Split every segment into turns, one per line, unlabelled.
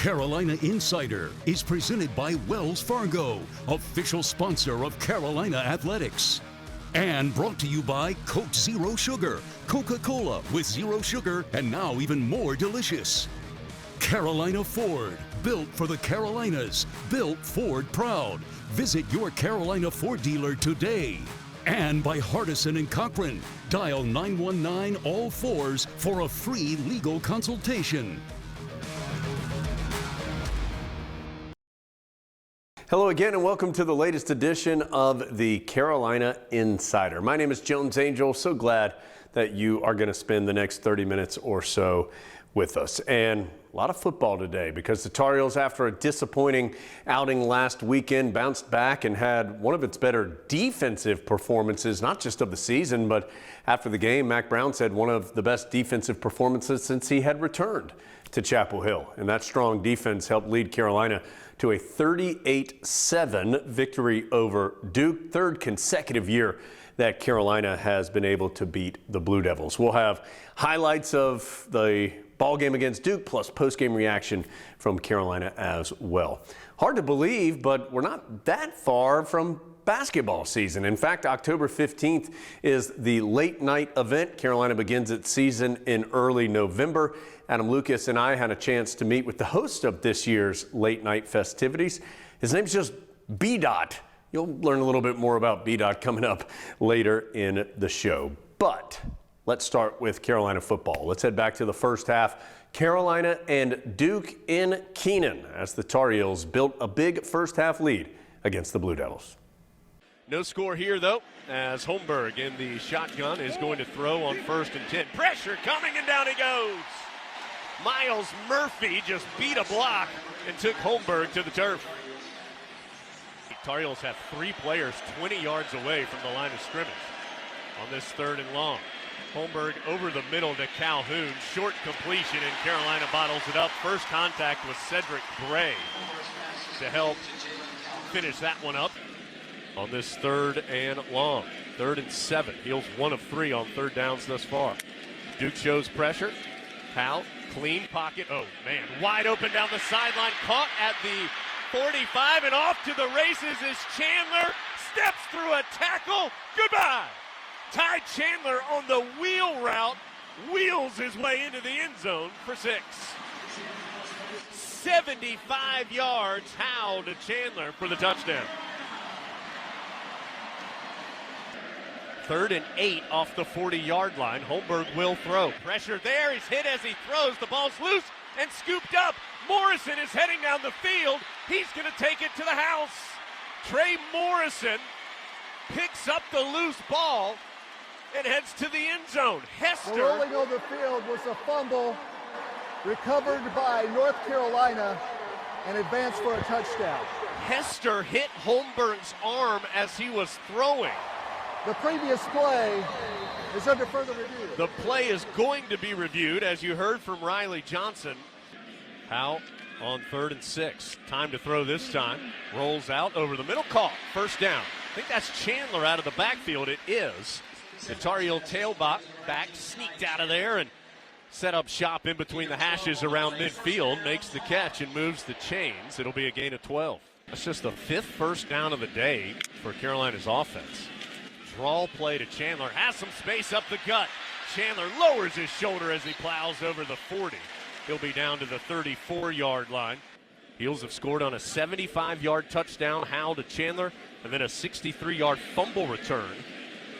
Carolina Insider is presented by Wells Fargo, official sponsor of Carolina Athletics. And brought to you by Coke Zero Sugar, Coca-Cola with zero sugar and now even more delicious. Carolina Ford, built for the Carolinas, built Ford proud. Visit your Carolina Ford dealer today. And by Hardison and Cochran, dial 919 all fours for a free legal consultation.
Hello again and welcome to the latest edition of the Carolina Insider. My name is Jones Angel. So glad that you are going to spend the next 30 minutes or so with us. And a lot of football today because the Tar Heels, after a disappointing outing last weekend, bounced back and had one of its better defensive performances, not just of the season, but after the game, Mack Brown said one of the best defensive performances since he had returned to Chapel Hill. And that strong defense helped lead Carolina to a 38-7 victory over Duke, third consecutive year that Carolina has been able to beat the Blue Devils. We'll have highlights of the ball game against Duke plus post-game reaction from Carolina as well. Hard to believe, but we're not that far from basketball season. In fact, October 15th is the late night event. Carolina begins its season in early November. Adam Lucas and I had a chance to meet with the host of this year's late night festivities. His name's just B-Dot. You'll learn a little bit more about B-Dot coming up later in the show. But let's start with Carolina football. Let's head back to the first half. Carolina and Duke in Keenan as the Tar Heels built a big first half lead against the Blue Devils.
No score here, though, as Holmberg in the shotgun is going to throw on 1st and 10. Pressure coming, and down he goes. Miles Murphy just beat a block and took Holmberg to the turf. Tar Heels have 3 players 20 yards away from the line of scrimmage on this 3rd and long. Holmberg over the middle to Calhoun. Short completion, and Carolina bottles it up. First contact was Cedric Bray to help finish that one up on this 3rd and long. 3rd and 7. Heels 1 of 3 on 3rd downs thus far. Duke shows pressure. Powell, clean pocket. Oh, man, wide open down the sideline. Caught at the 45 and off to the races is Chandler. Steps through a tackle. Goodbye. Ty Chandler on the wheel route. Wheels his way into the end zone for 6. 75 yards. Howe to Chandler for the touchdown. 3rd and 8 off the 40-yard line. Holmberg will throw. Pressure there. He's hit as he throws. The ball's loose and scooped up. Morrison is heading down the field. He's going to take it to the house. Trey Morrison picks up the loose ball and heads to the end zone. Hester.
The rolling on the field was a fumble recovered by North Carolina and advanced for a touchdown.
Hester hit Holmberg's arm as he was throwing.
The previous play is under further review.
The play is going to be reviewed, as you heard from Riley Johnson. Powell on 3rd and 6. Time to throw this time. Rolls out over the middle. Call. First down. I think that's Chandler out of the backfield. It is. The Tar Heel tailback sneaked out of there and set up shop in between the hashes around midfield. Makes the catch and moves the chains. It'll be a gain of 12. That's just the 5th first down of the day for Carolina's offense. Draw play to Chandler. Has some space up the gut. Chandler lowers his shoulder as he plows over the 40. He'll be down to the 34-yard line. Heels have scored on a 75-yard touchdown, Howe to Chandler, and then a 63-yard fumble return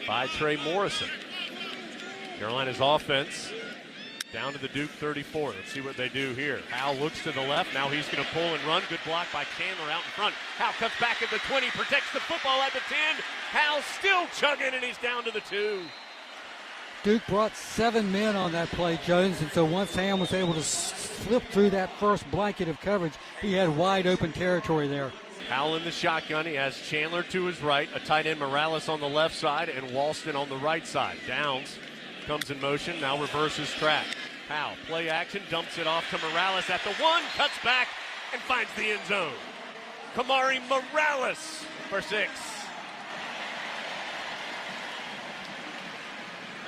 by Trey Morrison. Carolina's offense down to the Duke 34. Let's see what they do here. Howe looks to the left. Now he's going to pull and run. Good block by Chandler out in front. Howe cuts back at the 20, protects the football at the 10. Howe still chugging, and he's down to the 2.
Duke brought 7 men on that play, Jones, and so once Ham was able to slip through that first blanket of coverage, he had wide open territory there.
Howell in the shotgun. He has Chandler to his right, a tight end Morales on the left side, and Walston on the right side. Downs comes in motion, now reverses track. Howell, play action, dumps it off to Morales at the 1, cuts back, and finds the end zone. Kamari Morales for 6.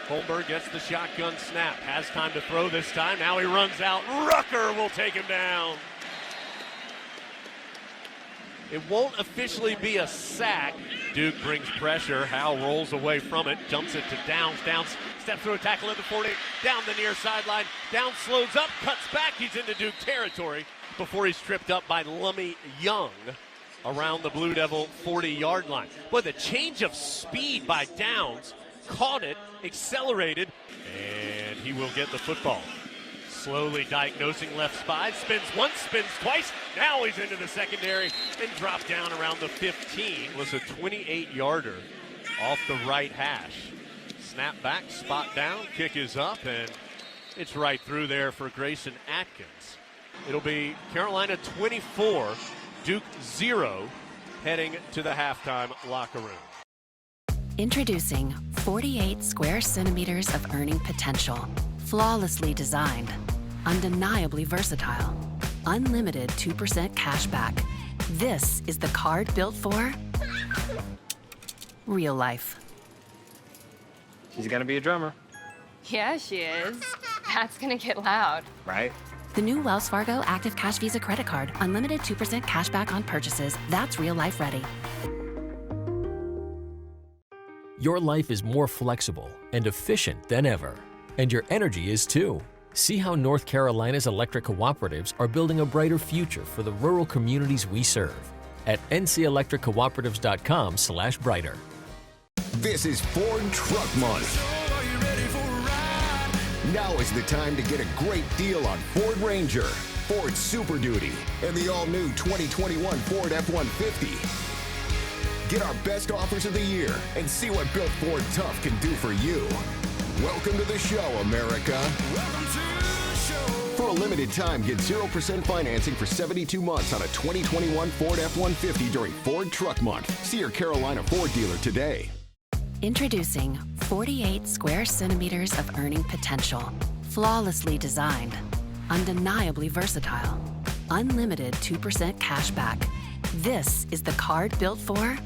Holmberg gets the shotgun snap, has time to throw this time. Now he runs out. Rucker will take him down. It won't officially be a sack. Duke brings pressure. Howell rolls away from it, jumps it to Downs. Downs steps through a tackle at the 40, down the near sideline. Downs slows up, cuts back. He's into Duke territory before he's tripped up by Lummy Young around the Blue Devil 40-yard line. Boy, the change of speed by Downs, caught it, accelerated, and he will get the football. Slowly diagnosing left side, spins once, spins twice. Now he's into the secondary and dropped down around the 15. Was a 28-yarder off the right hash. Snap back, spot down, kick is up, and it's right through there for Grayson Atkins. It'll be Carolina 24, Duke 0, heading to the halftime locker room.
Introducing 48 square centimeters of earning potential. Flawlessly designed, undeniably versatile, unlimited 2% cash back. This is the card built for real life.
She's gonna be a drummer.
Yeah, she is. That's gonna get loud.
Right?
The new Wells Fargo Active Cash Visa Credit Card. Unlimited 2% cash back on purchases. That's real life ready.
Your life is more flexible and efficient than ever. And your energy is too. See how North Carolina's electric cooperatives are building a brighter future for the rural communities we serve at ncelectriccooperatives.com/brighter.
This is Ford Truck Month. Now is the time to get a great deal on Ford Ranger, Ford Super Duty, and the all-new 2021 Ford F-150. Get our best offers of the year and see what Built Ford Tough can do for you. Welcome to the show, America. Welcome to the show. For a limited time, get 0% financing for 72 months on a 2021 Ford F-150 during Ford Truck Month. See your Carolina Ford dealer today.
Introducing 48 square centimeters of earning potential. Flawlessly designed, undeniably versatile, unlimited 2% cash back. This is the card built for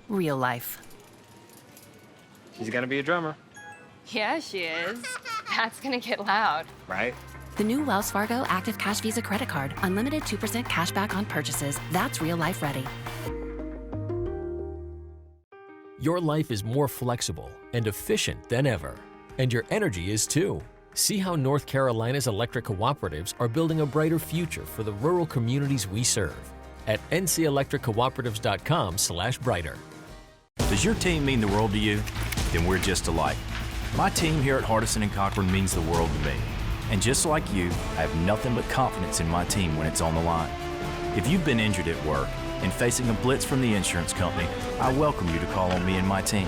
real life.
She's gonna be a drummer.
Yeah, she is. That's gonna get loud.
Right?
The new Wells Fargo Active Cash Visa Credit Card. Unlimited 2% cash back on purchases. That's real life ready.
Your life is more flexible and efficient than ever. And your energy is too. See how North Carolina's electric cooperatives are building a brighter future for the rural communities we serve at ncelectriccooperatives.com/brighter.
Does your team mean the world to you? Then we're just alike. My team here at Hardison & Cochran means the world to me. And just like you, I have nothing but confidence in my team when it's on the line. If you've been injured at work and facing a blitz from the insurance company, I welcome you to call on me and my team.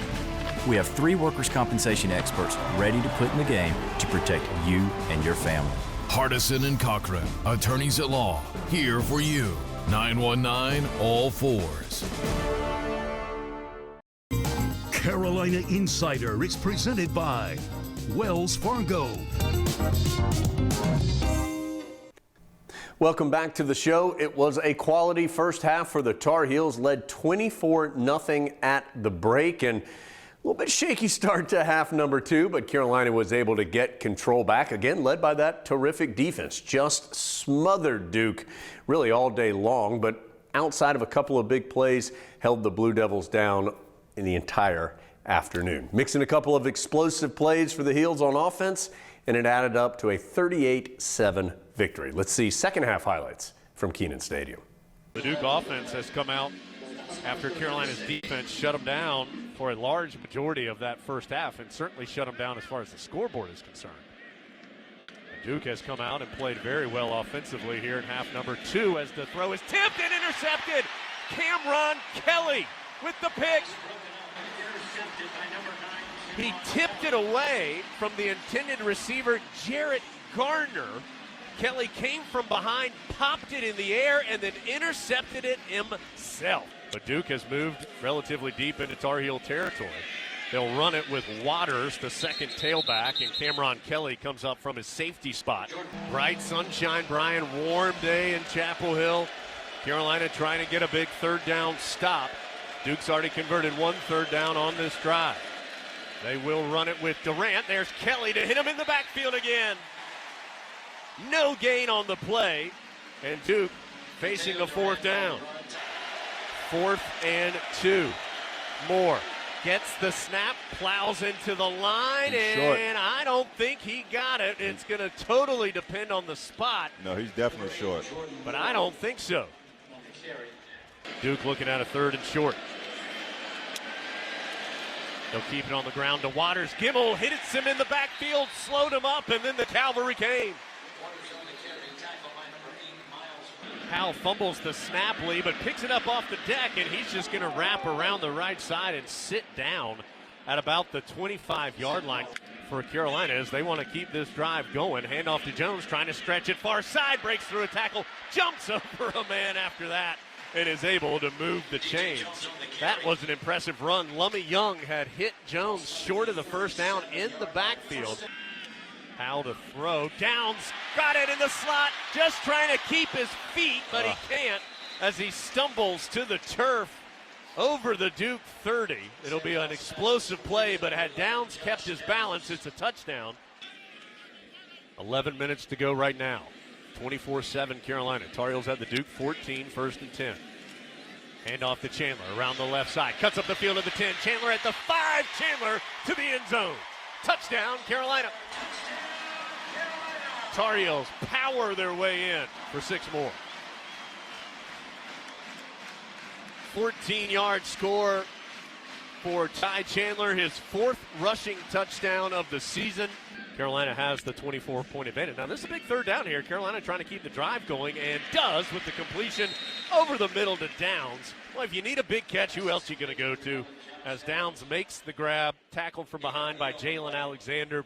We have 3 workers' compensation experts ready to put in the game to protect you and your family.
Hardison & Cochran, attorneys at law, here for you. 919 all fours.
Carolina Insider is presented by Wells Fargo.
Welcome back to the show. It was a quality first half for the Tar Heels, led 24-0 at the break, and a little bit shaky start to half number 2, but Carolina was able to get control back, again led by that terrific defense. Just smothered Duke really all day long, but outside of a couple of big plays, held the Blue Devils down in the entire afternoon. Mixing a couple of explosive plays for the Heels on offense, and it added up to a 38-7 victory. Let's see second half highlights from Kenan Stadium.
The Duke offense has come out after Carolina's defense shut them down for a large majority of that first half, and certainly shut them down as far as the scoreboard is concerned. And Duke has come out and played very well offensively here in half number 2 as the throw is tipped and intercepted. Cameron Kelly with the pick. He tipped it away from the intended receiver, Jarrett Garner. Kelly came from behind, popped it in the air, and then intercepted it himself. But Duke has moved relatively deep into Tar Heel territory. They'll run it with Waters, the second tailback, and Cameron Kelly comes up from his safety spot. Bright sunshine, Brian, warm day in Chapel Hill. Carolina trying to get a big third down stop. Duke's already converted 1 third down on this drive. They will run it with Durant. There's Kelly to hit him in the backfield again. No gain on the play, and Duke facing a 4th down. 4th and 2. Moore gets the snap, plows into the line, and I don't think he got it. It's going to totally depend on the spot.
No, he's definitely short.
But I don't think so. Duke looking at a 3rd and short. They'll keep it on the ground to Waters. Gimmel hits him in the backfield, slowed him up, and then the cavalry came. Howell fumbles the snap, Lee, but picks it up off the deck, and he's just going to wrap around the right side and sit down at about the 25-yard line for Carolina as they want to keep this drive going. Handoff to Jones, trying to stretch it far side, breaks through a tackle, jumps over a man after that, and is able to move the chains. That was an impressive run. Lummy Young had hit Jones short of the 1st down in the backfield. Howell to throw. Downs got it in the slot, just trying to keep his feet, but he can't as he stumbles to the turf over the Duke 30. It'll be an explosive play, but had Downs kept his balance, it's a touchdown. 11 minutes to go right now. 24-7 Carolina. Tar Heels at the Duke 14, 1st and 10. Handoff to Chandler around the left side. Cuts up the field at the 10. Chandler at the 5. Chandler to the end zone. Touchdown, Carolina. Tar Heels power their way in for 6 more. 14-yard score for Ty Chandler, his 4th rushing touchdown of the season. Carolina has the 24-point advantage. Now, this is a big 3rd down here. Carolina trying to keep the drive going, and does with the completion over the middle to Downs. Well, if you need a big catch, who else are you going to go to? As Downs makes the grab, tackled from behind by Jalen Alexander.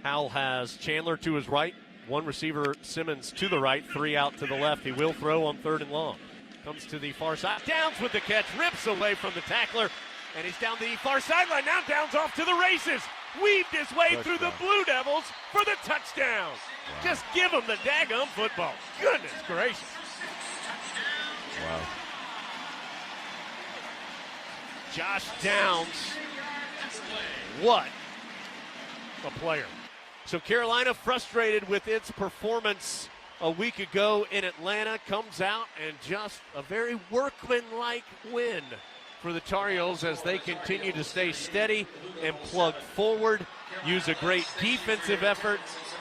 Howell has Chandler to his right, 1 receiver, Simmons to the right, 3 out to the left. He will throw on 3rd and long. Comes to the far side. Downs with the catch, rips away from the tackler, and he's down the far sideline. Now Downs off to the races. Weaved his way through the Blue Devils for the touchdown. Wow. Just give him the daggum football. Goodness gracious.
Wow.
Josh Downs, what a player. So Carolina, frustrated with its performance a week ago in Atlanta, comes out and just a very workmanlike win for the Tar Heels as they continue to stay steady and plug forward, use a great defensive effort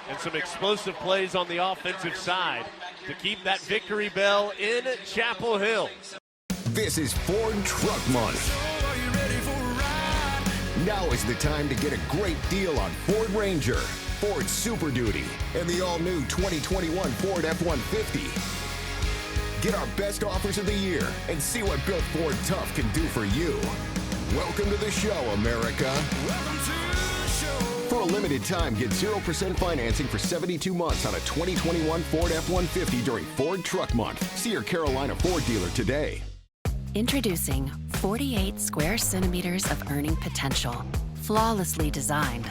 and some explosive plays on the offensive side to keep that victory bell in Chapel Hill.
This is Ford Truck Month. Now is the time to get a great deal on Ford Ranger, Ford Super Duty, and the all-new 2021 Ford F-150. Get our best offers of the year and see what Built Ford Tough can do for you. Welcome to the show, America. Welcome to the show. For a limited time, get 0% financing for 72 months on a 2021 Ford F-150 during Ford Truck Month. See your Carolina Ford dealer today.
Introducing 48 square centimeters of earning potential. Flawlessly designed.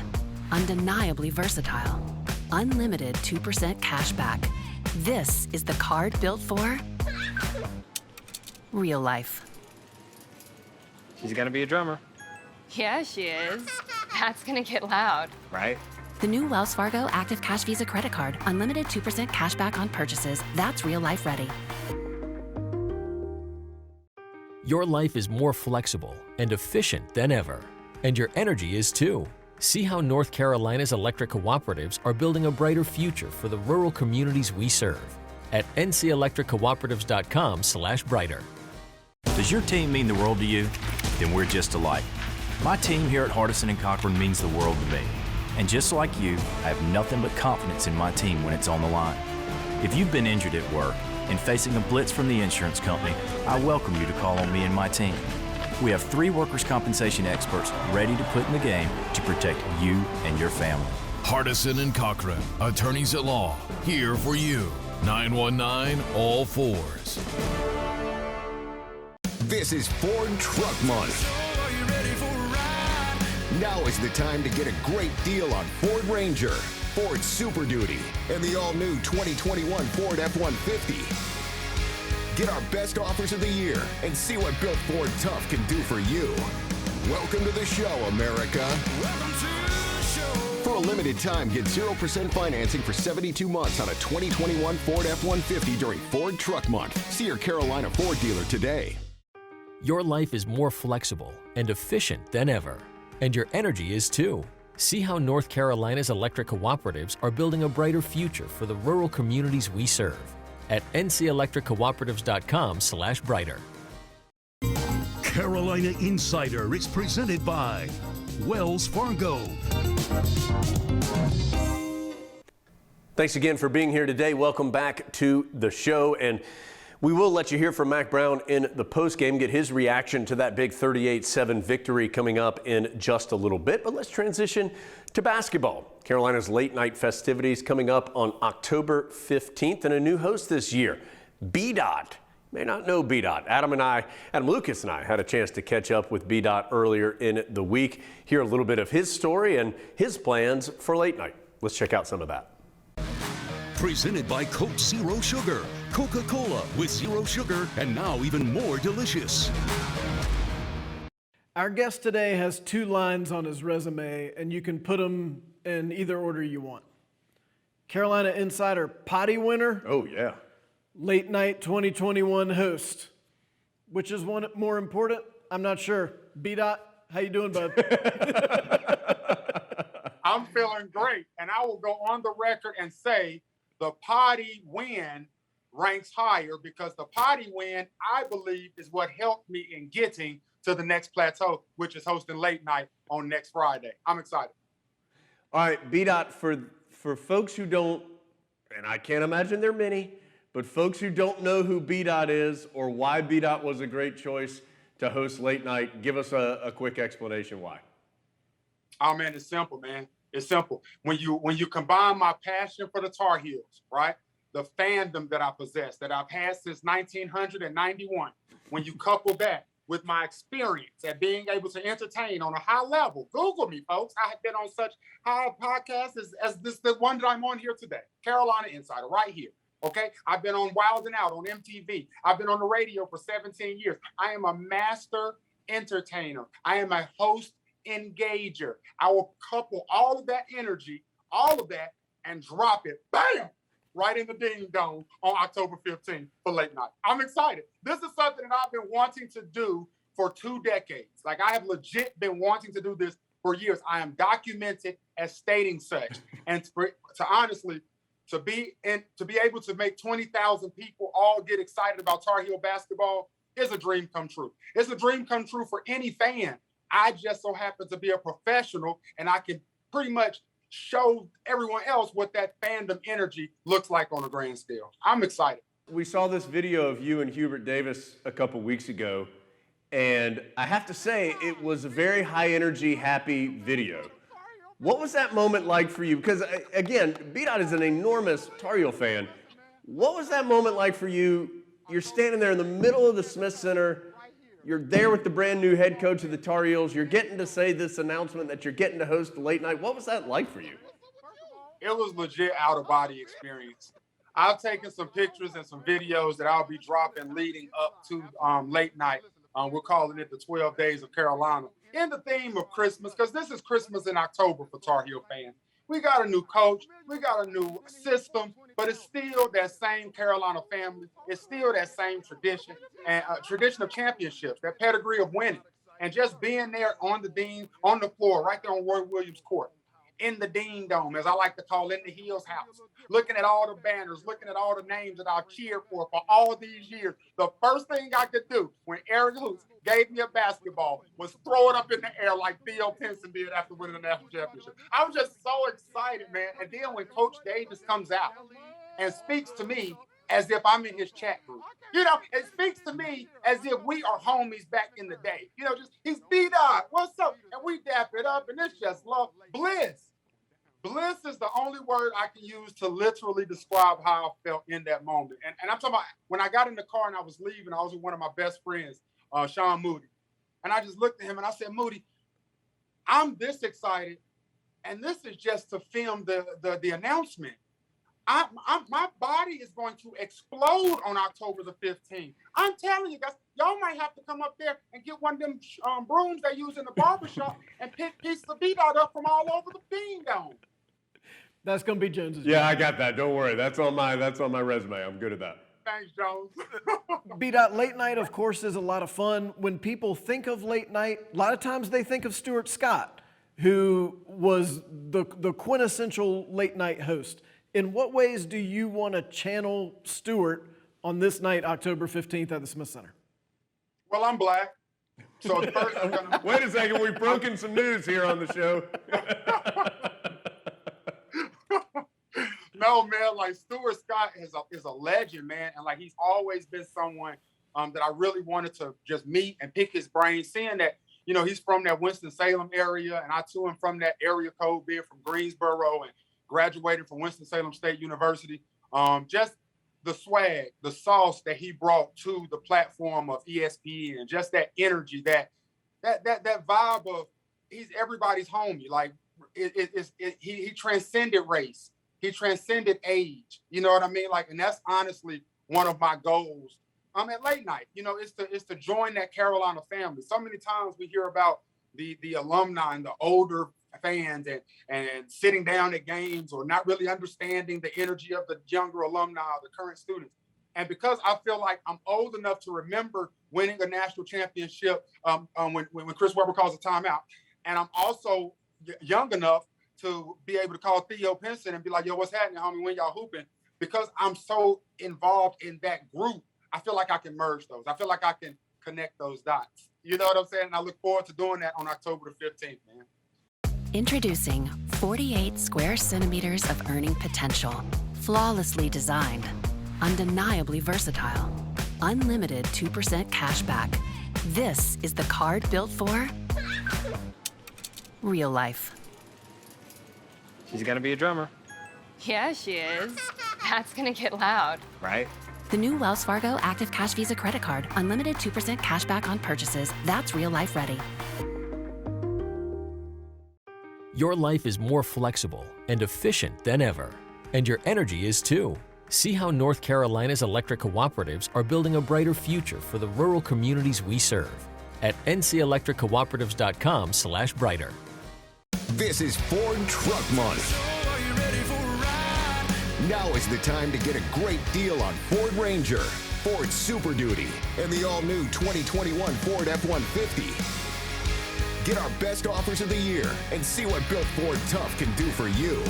Undeniably versatile. Unlimited 2% cash back. This is the card built for real life.
She's gonna be a drummer.
Yeah, she is. That's gonna get loud.
Right?
The new Wells Fargo Active Cash Visa credit card. Unlimited 2% cash back on purchases. That's real life ready.
Your life is more flexible and efficient than ever, and your energy is too. See how North Carolina's electric cooperatives are building a brighter future for the rural communities we serve at ncelectriccooperatives.com/brighter.
Does your team mean the world to you? Then we're just alike. My team here at Hardison & Cochran means the world to me. And just like you, I have nothing but confidence in my team when it's on the line. If you've been injured at work and facing a blitz from the insurance company, I welcome you to call on me and my team. We have 3 workers' compensation experts ready to put in the game to protect you and your family.
Hardison & Cochran, attorneys at law, here for you. 919-ALL-4s.
This is Ford Truck Month. Now is the time to get a great deal on Ford Ranger, Ford Super Duty, and the all-new 2021 Ford F-150. Get our best offers of the year and see what Built Ford Tough can do for you. Welcome to the show, America. Welcome to the show. For a limited time, get 0% financing for 72 months on a 2021 Ford F-150 during Ford Truck Month. See your Carolina Ford dealer today.
Your life is more flexible and efficient than ever, and your energy is too. See how North Carolina's electric cooperatives are building a brighter future for the rural communities we serve at ncelectriccooperatives.com/brighter.
Carolina Insider is presented by Wells Fargo.
Thanks again for being here today. Welcome back to the show. And we will let you hear from Mack Brown in the postgame, get his reaction to that big 38-7 victory coming up in just a little bit. But let's transition to basketball. Carolina's late night festivities coming up on October 15th, and a new host this year, B-Dot. May not know B-Dot. Adam Lucas and I had a chance to catch up with B-Dot earlier in the week, hear a little bit of his story and his plans for late night. Let's check out some of that.
Presented by Coke Zero Sugar. Coca-Cola with zero sugar and now even more delicious.
Our guest today has 2 lines on his resume, and you can put them in either order you want. Carolina Insider potty winner.
Oh, yeah.
Late night 2021 host. Which is one more important? I'm not sure. B-Dot, how you doing, bud?
I'm feeling great, and I will go on the record and say the potty win ranks higher because the potty win, I believe, is what helped me in getting to the next plateau, which is hosting late night on next Friday. I'm excited.
All right, B-Dot, for folks who don't, and I can't imagine there are many, but folks who don't know who B-Dot is or why B-Dot was a great choice to host late night, give us a quick explanation why.
Oh, man, it's simple, man. It's simple. When you combine my passion for the Tar Heels, right, the fandom that I possess, that I've had since 1991, when you couple that with my experience at being able to entertain on a high level, Google me, folks. I have been on such high podcasts as the one that I'm on here today, Carolina Insider, right here. Okay, I've been on Wild and Out on MTV. I've been on the radio for 17 years. I am a master entertainer. I am a host engager. I will couple all of that energy, all of that, and drop it, bam, right in the ding dong on October 15th for late night. I'm excited. This is something that I've been wanting to do for 2 decades. Like, I have legit been wanting to do this for years. I am documented as stating such. And to be able to make 20,000 people all get excited about Tar Heel basketball is a dream come true. It's a dream come true for any fan. I just so happen to be a professional, and I can pretty much show everyone else what that fandom energy looks like on a grand scale. I'm excited.
We saw this video of you and Hubert Davis a couple weeks ago, and I have to say it was a very high energy, happy video. What was that moment like for you? Because, again, B-Dot is an enormous Tar Heel fan. What was that moment like for you? You're standing there in the middle of the Smith Center. You're there with the brand new head coach of the Tar Heels. You're getting to say this announcement that you're getting to host late night. What was that like for you?
It was legit out-of-body experience. I've taken some pictures and some videos that I'll be dropping leading up to late night. We're calling it the 12 Days of Carolina. In the theme of Christmas, because this is Christmas in October for Tar Heel fans. We got a new coach, we got a new system, but it's still that same Carolina family. It's still that same tradition and tradition of championships, that pedigree of winning, and just being there on the floor, right there on Roy Williams Court, in the Dean Dome, as I like to call it, in the Heels house, looking at all the banners, looking at all the names that I've cheered for all these years. The first thing I could do when Eric Hoots gave me a basketball was throw it up in the air like Theo Pinson did after winning the national championship. I was just so excited, man. And then when Coach Davis comes out and speaks to me as if I'm in his chat group, it speaks to me as if we are homies back in the day. He's B-Dot, what's up? And we dap it up, and it's just love. Bliss. Bliss is the only word I can use to literally describe how I felt in that moment. And I'm talking about when I got in the car and I was leaving, I was with one of my best friends, Sean Moody. And I just looked at him and I said, Moody, I'm this excited. And this is just to film the announcement. my body is going to explode on October the 15th. I'm telling you guys, y'all might have to come up there and get one of them brooms they use in the barbershop and pick pieces of beat out up from all over the bean dome.
That's going to be Jones's.
Yeah, I got that. Don't worry. That's on my resume. I'm good at that.
Thanks, Jones.
B-Dot, late night, of course, is a lot of fun. When people think of late night, a lot of times they think of Stuart Scott, who was the quintessential late night host. In what ways do you want to channel Stuart on this night, October 15th at the Smith Center?
Well, I'm black. So first I'm gonna...
Wait a second, we've broken some news here on the show.
No, man, like Stuart Scott is a legend, man. And like he's always been someone that I really wanted to just meet and pick his brain, seeing that, you know, he's from that Winston-Salem area. And I too am from that area code, being from Greensboro and graduated from Winston-Salem State University. Just the swag, the sauce that he brought to the platform of ESPN, and just that energy, that vibe of he's everybody's homie. Like he transcended race. He transcended age. You know what I mean? Like, and that's honestly one of my goals. At late night, you know, it's to join that Carolina family. So many times we hear about the alumni and the older fans and sitting down at games or not really understanding the energy of the younger alumni or the current students. And because I feel like I'm old enough to remember winning a national championship when Chris Webber calls a timeout, and I'm also young enough to be able to call Theo Pinson and be like, yo, what's happening, homie, when y'all hooping? Because I'm so involved in that group, I feel like I can merge those. I feel like I can connect those dots. You know what I'm saying? And I look forward to doing that on October the 15th, man.
Introducing 48 square centimeters of earning potential. Flawlessly designed, undeniably versatile, unlimited 2% cash back. This is the card built for real life.
She's gonna be a drummer.
Yeah, she is. That's gonna get loud.
Right?
The new Wells Fargo Active Cash Visa credit card. Unlimited 2% cash back on purchases. That's real life ready.
Your life is more flexible and efficient than ever, and your energy is too. See how North Carolina's electric cooperatives are building a brighter future for the rural communities we serve at ncelectriccooperatives.com/brighter.
This is Ford Truck Month. Now is the time to get a great deal on Ford Ranger, Ford Super Duty, and the all-new 2021 Ford F-150. Get our best offers of the year and see what Built Ford Tough can do for you.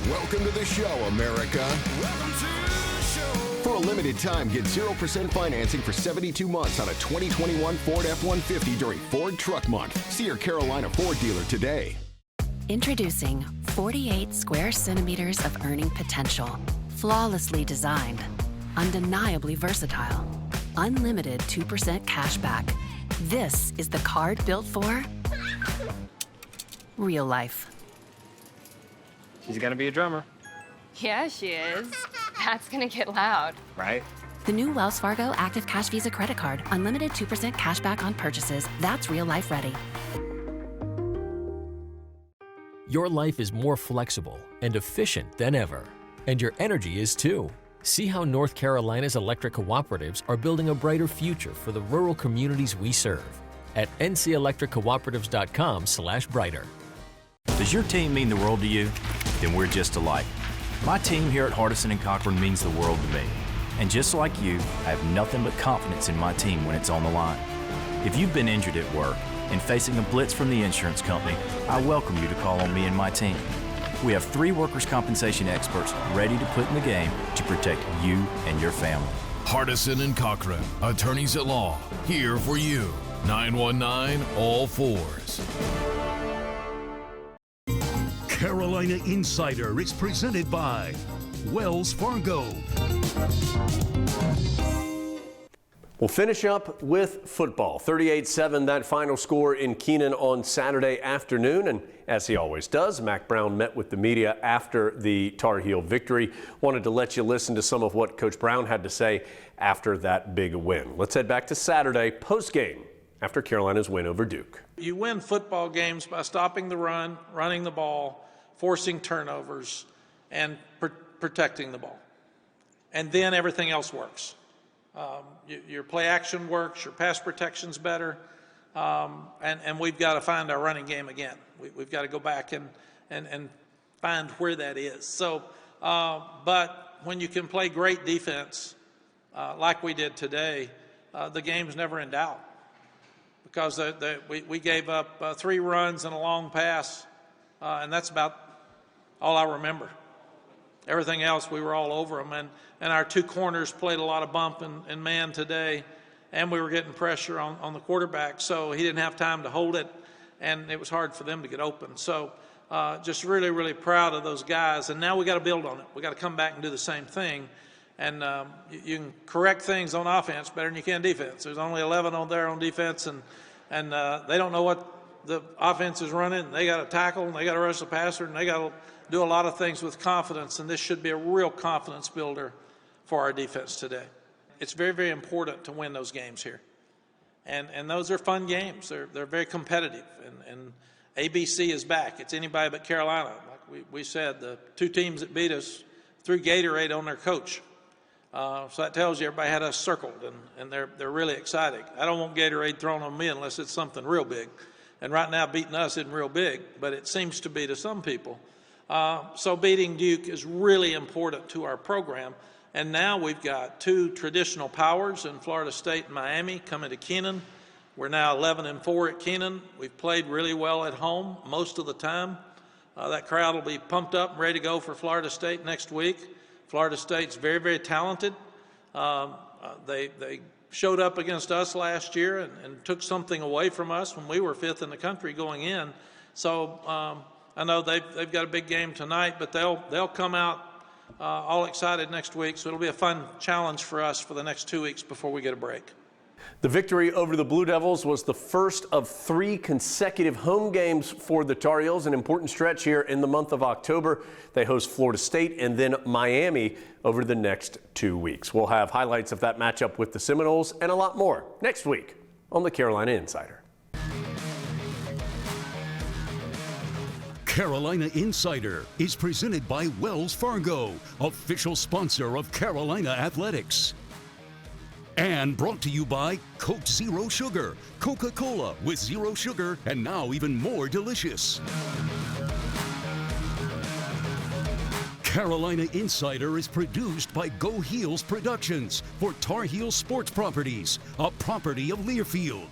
Welcome to the show, America. Welcome to the show. For a limited time, get 0% financing for 72 months on a 2021 Ford F-150 during Ford Truck Month. See your Carolina Ford dealer today.
Introducing 48 square centimeters of earning potential. Flawlessly designed, undeniably versatile, unlimited 2% cash back. This is the card built for real life.
She's gonna be a drummer.
Yeah, she is. That's gonna get loud.
Right?
The new Wells Fargo Active Cash Visa credit card. Unlimited 2% cash back on purchases. That's real life ready.
Your life is more flexible and efficient than ever, and your energy is too. See how North Carolina's electric cooperatives are building a brighter future for the rural communities we serve at ncelectriccooperatives.com/brighter.
Does your team mean the world to you? Then we're just alike. My team here at Hardison & Cochran means the world to me. And just like you, I have nothing but confidence in my team when it's on the line. If you've been injured at work and facing a blitz from the insurance company, I welcome you to call on me and my team. We have 3 workers' compensation experts ready to put in the game to protect you and your family.
Hardison & Cochran, attorneys at law, here for you. 919-ALL-4s.
Carolina Insider is presented by Wells Fargo.
We'll finish up with football. 38-7, that final score in Keenan on Saturday afternoon. And as he always does, Mack Brown met with the media after the Tar Heel victory. Wanted to let you listen to some of what Coach Brown had to say after that big win. Let's head back to Saturday post-game after Carolina's win over Duke.
You win football games by stopping the run, running the ball, forcing turnovers, and protecting the ball. And then everything else works. Your play action works, your pass protection's better, and we've got to find our running game again. We've got to go back and find where that is. So, but when you can play great defense like we did today, the game's never in doubt. Because we gave up 3 runs and a long pass, and that's about all I remember. Everything else, we were all over them. And our 2 corners played a lot of bump and man today, and we were getting pressure on the quarterback, so he didn't have time to hold it, and it was hard for them to get open. So just really, really proud of those guys. And now we got to build on it. We got to come back and do the same thing. And you can correct things on offense better than you can defense. There's only 11 on there on defense, and they don't know what the offense is running. They got to tackle, and they got to rush the passer, and they got to do a lot of things with confidence. And this should be a real confidence builder for our defense today. It's very, very important to win those games here, and those are fun games. They're very competitive, and ABC is back. It's anybody but Carolina. Like we said, the 2 teams that beat us threw Gatorade on their coach. So that tells you everybody had us circled, and they're really excited. I don't want Gatorade thrown on me unless it's something real big. And right now, beating us isn't real big, but it seems to be to some people. So beating Duke is really important to our program. And now we've got 2 traditional powers in Florida State and Miami coming to Kenan. We're now 11-4 at Kenan. We've played really well at home most of the time. That crowd will be pumped up and ready to go for Florida State next week. Florida State's very, very talented. They showed up against us last year and took something away from us when we were 5th in the country going in. So I know they've got a big game tonight, but they'll come out all excited next week. So it'll be a fun challenge for us for the next 2 weeks before we get a break.
The victory over the Blue Devils was the first of 3 consecutive home games for the Tar Heels, an important stretch here in the month of October. They host Florida State and then Miami over the next 2 weeks. We'll have highlights of that matchup with the Seminoles and a lot more next week on the Carolina Insider.
Carolina Insider is presented by Wells Fargo, official sponsor of Carolina Athletics. And brought to you by Coke Zero Sugar, Coca-Cola with zero sugar and now even more delicious. Carolina Insider is produced by Go Heels Productions for Tar Heel Sports Properties, a property of Learfield.